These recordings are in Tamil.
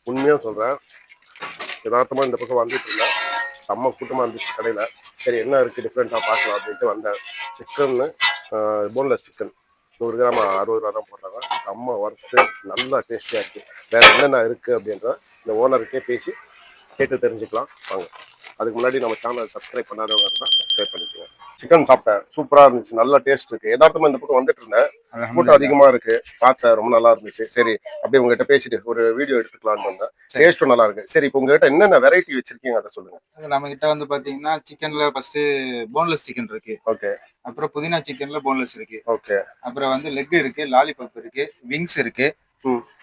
உண்மையா சொல்றேன். யதார்த்தமா இந்த பக்கம் வந்துட்டு இருந்தேன். செம்ம கூட்டமா இருந்துச்சு கடையில. சரி என்ன இருக்கு டிஃப்ரெண்டா பார்க்கலாம் அப்படின்ட்டு வந்தேன். சிக்கன்னு போன்லெஸ் சிக்கன் 100 கிராம் 60 ரூபா தான் போடுறாங்க. செம்ம ஒர்த்து, நல்லா டேஸ்டியா இருக்கு. வேற என்னென்ன இருக்கு அப்படின்ற இந்த ஓனருக்கே பேசி கேட்டு தெரிஞ்சுக்கலாம் வாங்க. அதுக்கு முன்னாடி நம்ம சேனல் சப்ஸ்கிரைப் பண்ணாதவங்க இருந்தால் சப்ஸ்கிரைப் பண்ணிக்கோங்க. சிக்கன் சாப்பிட்டேன், சூப்பரா இருந்துச்சு, நல்லா டேஸ்ட் இருக்கு. யதார்த்தமா இந்த பக்கம் வந்துட்டு இருந்தேன், கூட்டம் அதிகமா இருக்கு, பார்த்தேன், ரொம்ப நல்லா இருந்துச்சு. சரி அப்படியே உங்ககிட்ட பேசிட்டு ஒரு வீடியோ எடுத்துக்கலாம்னு வந்தேன். டேஸ்ட்டும் நல்லா இருக்கு. சரி இப்போ உங்ககிட்ட என்னென்ன வெரைட்டி வச்சிருக்கீங்க அதை சொல்லுங்க. நம்ம கிட்ட வந்து பாத்தீங்கன்னா சிக்கன்ல ஃபர்ஸ்ட் போன்லெஸ் சிக்கன் இருக்கு. ஓகே. அப்புறம் புதினா சிக்கன்ல போன்லெஸ் இருக்கு. ஓகே. அப்புறம் வந்து லெக் இருக்கு, லாலிபப் இருக்கு, விங்ஸ் இருக்கு.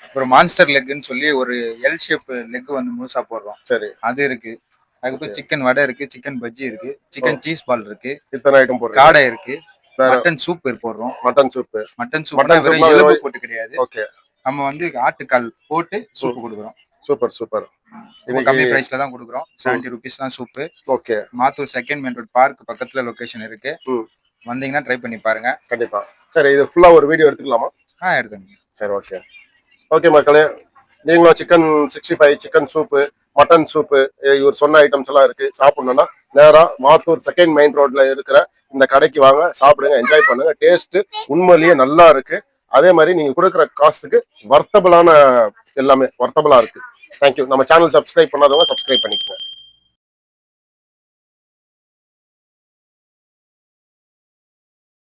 அப்புறம் மான்ஸ்டர் லெக்னு சொல்லி ஒரு எல் ஷேப் லெக் வந்து முழுசா போடுறோம். சரி, அது இருக்கு. அதுக்கப்புறம் சிக்கன் வடை இருக்கு, சிக்கன் பஜ்ஜி இருக்கு, சிக்கன் சீஸ் பால் இருக்கு, இத்தனை ஐட்டம் போடுறோம். காடை இருக்கு, மட்டன் சூப் போடுறோம். மட்டன் சூப் எலும்பு போட்டு கிடையாது. ஓகே. நம்ம வந்து ஆட்டுக்கால் போட்டு சூப் கொடுக்குறோம். Super super. கம்மி பிரைஸ்ல தான் கொடுக்குறோம். 70 rupees தான் soup. Okay. Mathur second main road park பக்கத்துல லொகேஷன் இருக்கு. வந்தீங்கன்னா ட்ரை பண்ணி பாருங்க. கண்டிப்பா. சரி இது ஃபுல்லா ஒரு வீடியோ எடுத்துக்கலாமா? எடுத்துங்க. சரி ஓகே. ஓகே மக்களே, நீங்களும் chicken 65, chicken soup, mutton soup, இவர் சொன்ன ஐட்டம்ஸ் எல்லாம் இருக்கு. சாப்பிடணும்னா நேரா மாத்தூர் செகண்ட் மெயின் ரோட்ல இருக்கிற இந்த கடைக்கு வாங்க, சாப்பிடுங்க, என்ஜாய் பண்ணுங்க. டேஸ்ட் உண்மையிலேயே நல்லா இருக்கு. அதே மாதிரி நீங்க கொடுக்குற காசுக்கு வர்த்தபிளான எல்லாமே வர்த்தபிளா இருக்கு. தேங்க்யூ. நம்ம சேனல் சப்ஸ்கிரைப் பண்ணாதவங்க சப்ஸ்கிரைப் பண்ணிக்கோங்க.